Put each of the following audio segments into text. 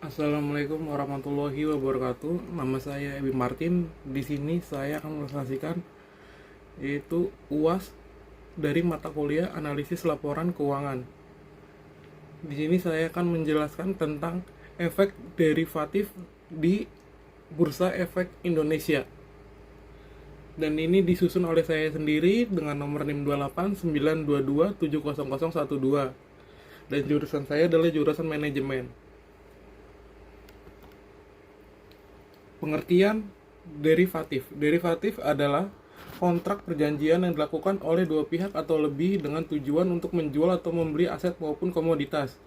Assalamualaikum warahmatullahi wabarakatuh. Nama saya Ebi Martin. Di sini saya akan presentasikan yaitu UAS dari mata kuliah Analisis Laporan Keuangan. Di sini saya akan menjelaskan tentang efek derivatif di Bursa Efek Indonesia. Dan ini disusun oleh saya sendiri dengan nomor NIM 2892270012. Dan jurusan saya adalah jurusan manajemen. Pengertian derivatif. Derivatif adalah kontrak perjanjian yang dilakukan oleh dua pihak atau lebih dengan tujuan untuk menjual atau membeli aset maupun komoditas.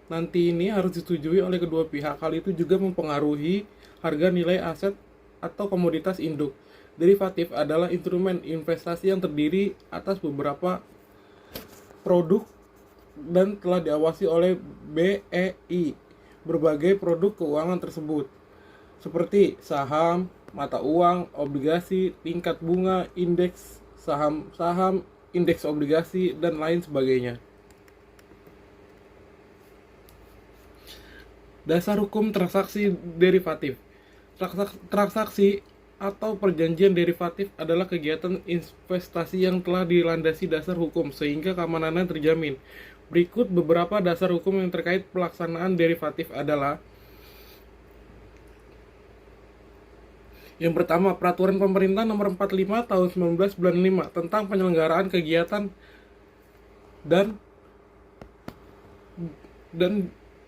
Nanti ini harus disetujui oleh kedua pihak. Hal itu juga mempengaruhi harga nilai aset atau komoditas induk. Derivatif adalah instrumen investasi yang terdiri atas beberapa produk dan telah diawasi oleh BEI. Berbagai produk keuangan tersebut seperti saham, mata uang, obligasi, tingkat bunga, indeks saham, indeks obligasi, dan lain sebagainya. Dasar hukum transaksi derivatif. Transaksi atau perjanjian derivatif adalah kegiatan investasi yang telah dilandasi dasar hukum sehingga keamanannya terjamin. Berikut beberapa dasar hukum yang terkait pelaksanaan derivatif adalah: yang pertama, Peraturan Pemerintah Nomor 45 Tahun 1995 tentang penyelenggaraan kegiatan dan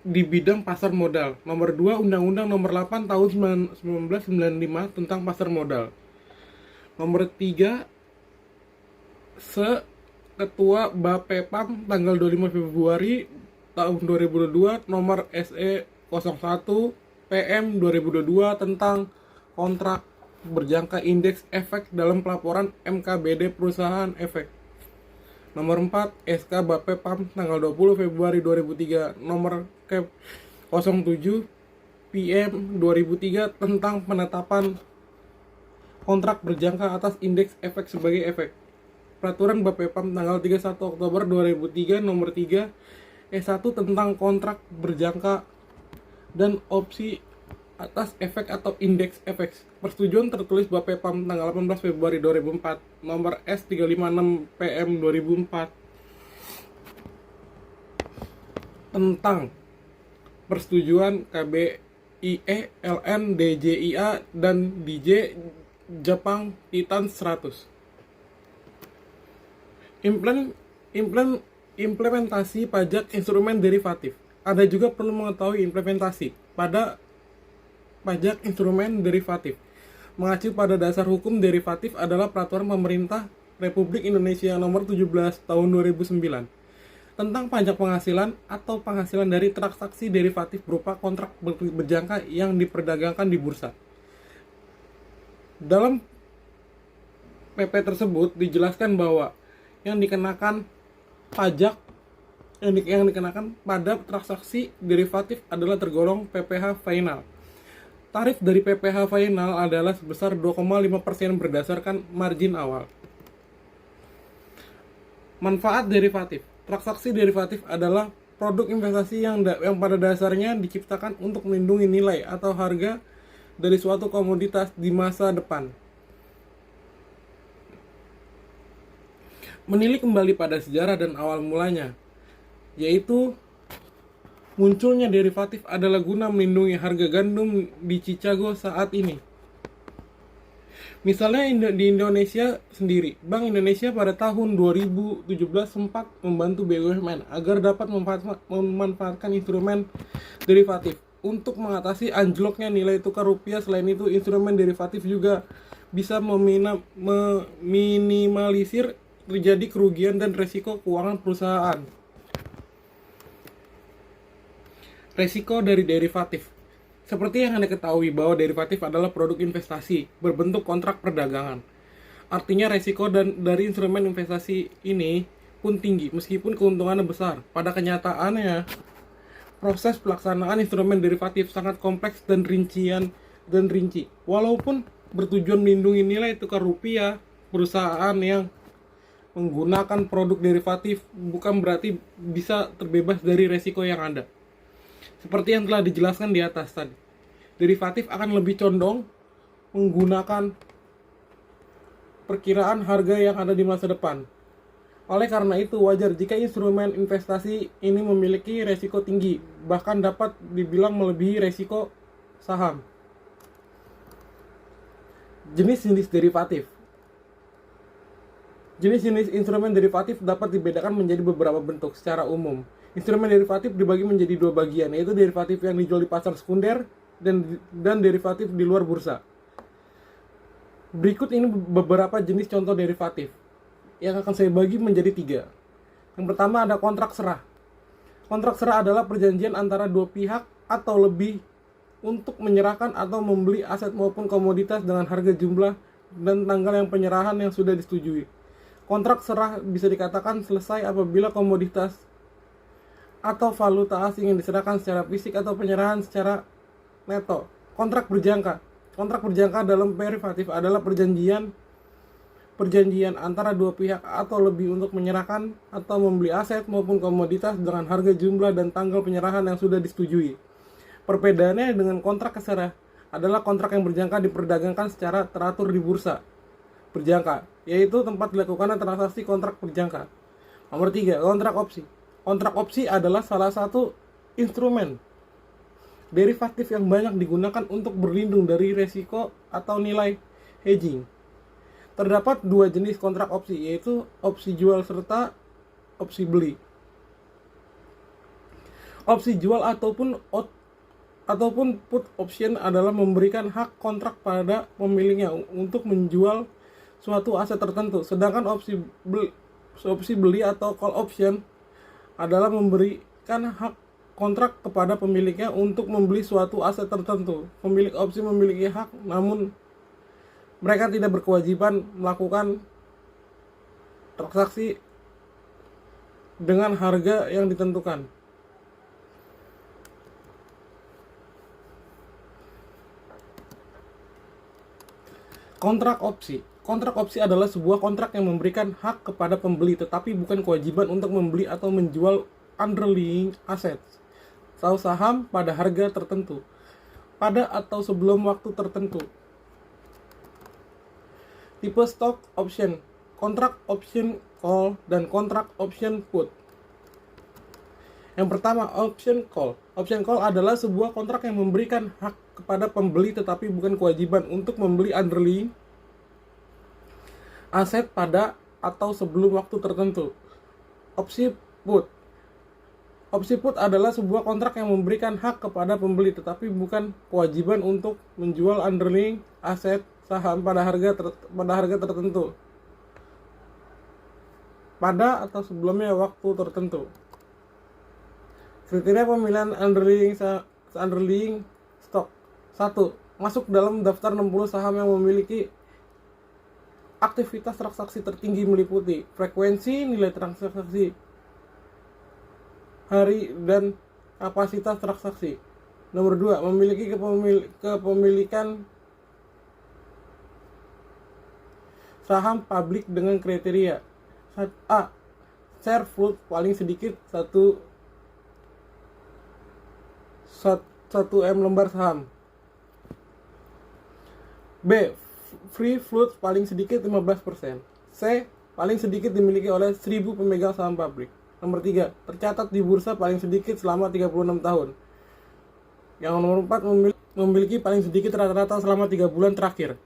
di bidang pasar modal. Nomor 2, Undang-Undang Nomor 8 Tahun 1995 tentang pasar modal. Nomor 3, Ketua Bapepam tanggal 25 Februari tahun 2022 nomor SE 01 PM 2022 tentang kontrak berjangka indeks efek dalam pelaporan MKBD perusahaan efek. Nomor 4, SK Bapepam tanggal 20 Februari 2003 nomor Kep 07 PM 2003 tentang penetapan kontrak berjangka atas indeks efek sebagai efek. Peraturan Bapepam tanggal 31 Oktober 2003 nomor 3 E1 tentang kontrak berjangka dan opsi atas efek atau indeks efek. Persetujuan tertulis Bapepam tanggal 18 Februari 2004 nomor S356 PM 2004 tentang persetujuan KBIE LN DJIA dan DJ Jepang Titan 100. Implementasi pajak instrumen derivatif. Ada juga perlu mengetahui implementasi pada pajak instrumen derivatif. Mengacu pada dasar hukum derivatif adalah Peraturan Pemerintah Republik Indonesia Nomor 17 Tahun 2009 tentang pajak penghasilan atau penghasilan dari transaksi derivatif berupa kontrak berjangka yang diperdagangkan di bursa. Dalam PP tersebut dijelaskan bahwa yang dikenakan pajak yang dikenakan pada transaksi derivatif adalah tergolong PPh final. Tarif dari PPh final adalah sebesar 2,5% berdasarkan margin awal. Manfaat derivatif. Transaksi derivatif adalah produk investasi yang pada dasarnya diciptakan untuk melindungi nilai atau harga dari suatu komoditas di masa depan. Menilik kembali pada sejarah dan awal mulanya, yaitu munculnya derivatif adalah guna melindungi harga gandum di Chicago saat ini. Misalnya di Indonesia sendiri, Bank Indonesia pada tahun 2017 sempat membantu BUMN agar dapat memanfaatkan instrumen derivatif untuk mengatasi anjloknya nilai tukar rupiah. Selain itu, instrumen derivatif juga bisa meminimalisir terjadi kerugian dan resiko keuangan perusahaan. Resiko dari derivatif. Seperti yang Anda ketahui bahwa derivatif adalah produk investasi berbentuk kontrak perdagangan. Artinya resiko dari instrumen investasi ini pun tinggi meskipun keuntungannya besar. Pada kenyataannya, proses pelaksanaan instrumen derivatif sangat kompleks dan rinci. Walaupun bertujuan melindungi nilai tukar rupiah, perusahaan yang menggunakan produk derivatif bukan berarti bisa terbebas dari resiko yang ada. Seperti yang telah dijelaskan di atas tadi, derivatif akan lebih condong menggunakan perkiraan harga yang ada di masa depan. Oleh karena itu, wajar jika instrumen investasi ini memiliki resiko tinggi, bahkan dapat dibilang melebihi resiko saham. Jenis-jenis derivatif. Jenis-jenis instrumen derivatif dapat dibedakan menjadi beberapa bentuk secara umum. Instrumen derivatif dibagi menjadi dua bagian, yaitu derivatif yang dijual di pasar sekunder dan derivatif di luar bursa. Berikut ini beberapa jenis contoh derivatif yang akan saya bagi menjadi 3. Yang pertama ada kontrak serah. Kontrak serah adalah perjanjian antara dua pihak atau lebih untuk menyerahkan atau membeli aset maupun komoditas dengan harga, jumlah, dan tanggal yang penyerahan yang sudah disetujui. Kontrak serah bisa dikatakan selesai apabila komoditas atau valuta asing yang diserahkan secara fisik atau penyerahan secara neto. Kontrak berjangka. Kontrak berjangka dalam derivatif adalah perjanjian antara dua pihak atau lebih untuk menyerahkan atau membeli aset maupun komoditas dengan harga, jumlah, dan tanggal penyerahan yang sudah disetujui. Perbedaannya dengan kontrak serah adalah kontrak yang berjangka diperdagangkan secara teratur di bursa berjangka, yaitu tempat dilakukan transaksi kontrak berjangka. Nomor 3, kontrak opsi. Kontrak opsi adalah salah satu instrumen derivatif yang banyak digunakan untuk berlindung dari resiko atau nilai hedging. Terdapat 2 jenis kontrak opsi, yaitu opsi jual serta opsi beli. Opsi jual ataupun put option adalah memberikan hak kontrak pada pemiliknya untuk menjual suatu aset tertentu. Sedangkan opsi beli atau call option adalah memberikan hak kontrak kepada pemiliknya untuk membeli suatu aset tertentu. Pemilik opsi memiliki hak, namun mereka tidak berkewajiban melakukan transaksi dengan harga yang ditentukan. Kontrak opsi. Kontrak opsi adalah sebuah kontrak yang memberikan hak kepada pembeli tetapi bukan kewajiban untuk membeli atau menjual underlying assets atau saham pada harga tertentu, pada atau sebelum waktu tertentu. Tipe stock option, kontrak option call, dan kontrak option put. Yang pertama, option call. Option call adalah sebuah kontrak yang memberikan hak kepada pembeli tetapi bukan kewajiban untuk membeli underlying aset pada atau sebelum waktu tertentu. Opsi put. Opsi put adalah sebuah kontrak yang memberikan hak kepada pembeli tetapi bukan kewajiban untuk menjual underlying aset saham pada harga tertentu pada atau sebelumnya waktu tertentu. Kriteria pemilihan underlying stock. 1. Masuk dalam daftar 60 saham yang memiliki aktivitas transaksi tertinggi meliputi frekuensi, nilai transaksi hari, dan kapasitas transaksi. Nomor 2. Memiliki kepemilikan saham publik dengan kriteria A. Share float paling sedikit 1 M lembar saham. B. Free float paling sedikit 15%. C. Paling sedikit dimiliki oleh 1000 pemegang saham publik. Nomor 3. Tercatat di bursa paling sedikit selama 36 tahun. Yang nomor 4. Memiliki paling sedikit rata-rata selama 3 bulan terakhir.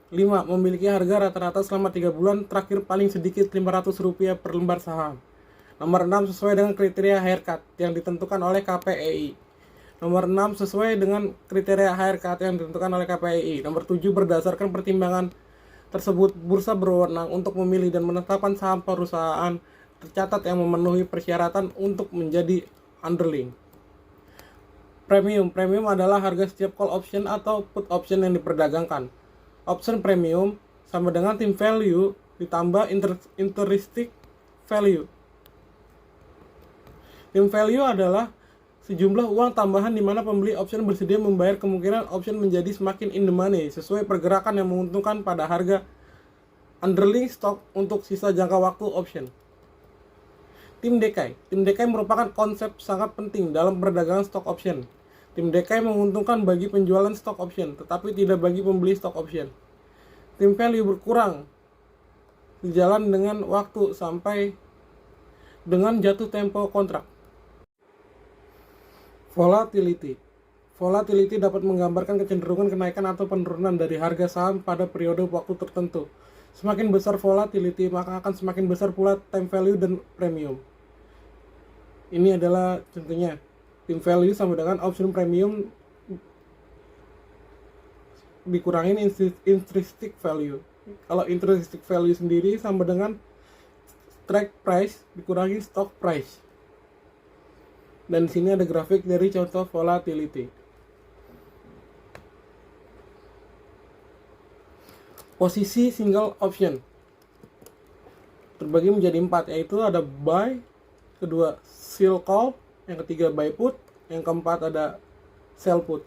5. Memiliki harga rata-rata selama 3 bulan terakhir paling sedikit Rp500 per lembar saham. Nomor 6. Sesuai dengan kriteria haircut yang ditentukan oleh KPEI. Nomor 6. Sesuai dengan kriteria haircut yang ditentukan oleh KPEI. Nomor 7. Berdasarkan pertimbangan tersebut, bursa berwenang untuk memilih dan menetapkan saham perusahaan tercatat yang memenuhi persyaratan untuk menjadi underlying. Premium. Premium adalah harga setiap call option atau put option yang diperdagangkan. Option premium sama dengan team value ditambah intrinsic value. Team value adalah sejumlah uang tambahan di mana pembeli option bersedia membayar kemungkinan option menjadi semakin in the money sesuai pergerakan yang menguntungkan pada harga underlying stock untuk sisa jangka waktu option. Tim Dekai. Tim Dekai merupakan konsep sangat penting dalam perdagangan stock option. Tim Dekai menguntungkan bagi penjualan stock option, tetapi tidak bagi pembeli stock option. Tim value berkurang sejalan dengan waktu sampai dengan jatuh tempo kontrak. Volatility. Volatility dapat menggambarkan kecenderungan kenaikan atau penurunan dari harga saham pada periode waktu tertentu. Semakin besar volatility, maka akan semakin besar pula time value dan premium. Ini adalah contohnya. Time value sama dengan option premium dikurangin intrinsic value. Kalau intrinsic value sendiri sama dengan strike price dikurangi stock price. Dan di sini ada grafik dari contoh volatility. Posisi single option terbagi menjadi 4, yaitu ada buy, kedua sell call, yang ketiga buy put, yang keempat ada sell put.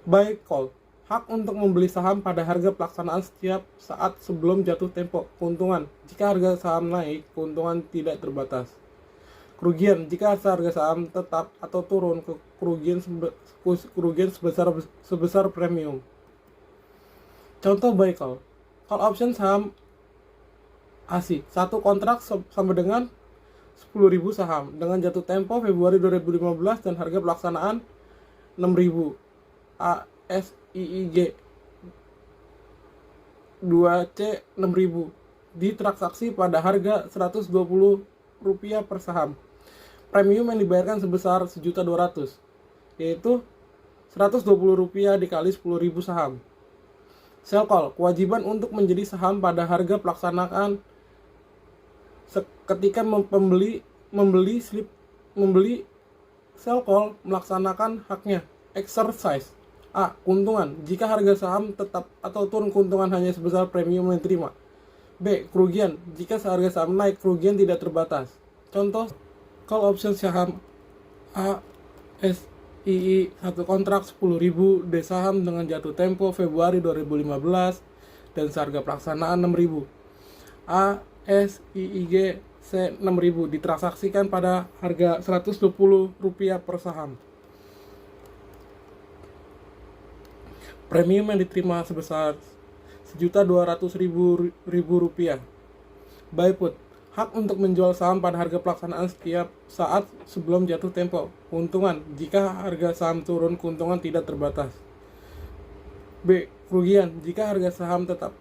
Buy call, hak untuk membeli saham pada harga pelaksanaan setiap saat sebelum jatuh tempo. Keuntungan, jika harga saham naik, keuntungan tidak terbatas. Kerugian, jika harga saham tetap atau turun, kerugian sebesar premium. Contoh buy call. Call option saham ASI. Satu kontrak sama dengan 10.000 saham dengan jatuh tempo Februari 2015 dan harga pelaksanaan 6.000. ASIIG 2C 6.000 ditransaksi pada harga Rp120 per saham. Premium yang dibayarkan sebesar Rp1.200.000, yaitu Rp120 dikali 10.000 saham. Sell call, kewajiban untuk menjadi saham pada harga pelaksanaan ketika membeli sell call melaksanakan haknya. Exercise. A. Keuntungan, jika harga saham tetap atau turun, keuntungan hanya sebesar premium yang diterima. B. Kerugian, jika harga saham naik, kerugian tidak terbatas. Contoh call option saham ASII, satu kontrak 10.000 D saham dengan jatuh tempo Februari 2015 dan seharga pelaksanaan 6.000. ASIIG C 6.000 ditransaksikan pada harga Rp120 per saham. Premium yang diterima sebesar Rp1.200.000. Buy put, hak untuk menjual saham pada harga pelaksanaan setiap saat sebelum jatuh tempo. Keuntungan, jika harga saham turun, keuntungan tidak terbatas. B. Kerugian, jika harga saham tetap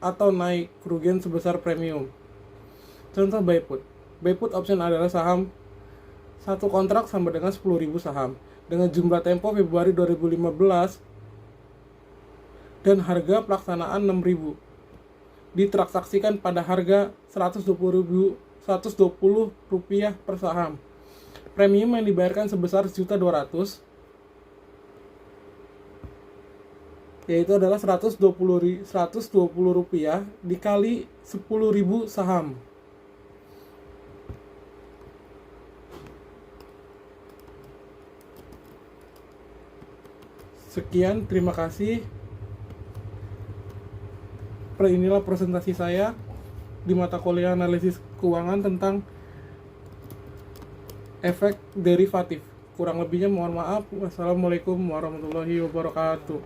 atau naik, kerugian sebesar premium. Contoh buy put. Buy put option adalah saham satu kontrak sama dengan 10.000 saham dengan jumlah tempo Februari 2015 dan harga pelaksanaan 6.000 ditransaksikan pada harga Rp120 per saham. Premium yang dibayarkan sebesar Rp1.200.000, yaitu adalah Rp120 dikali 10.000 saham. Sekian, terima kasih. Inilah presentasi saya di mata kuliah analisis keuangan tentang efek derivatif. Kurang lebihnya mohon maaf. Wassalamualaikum warahmatullahi wabarakatuh.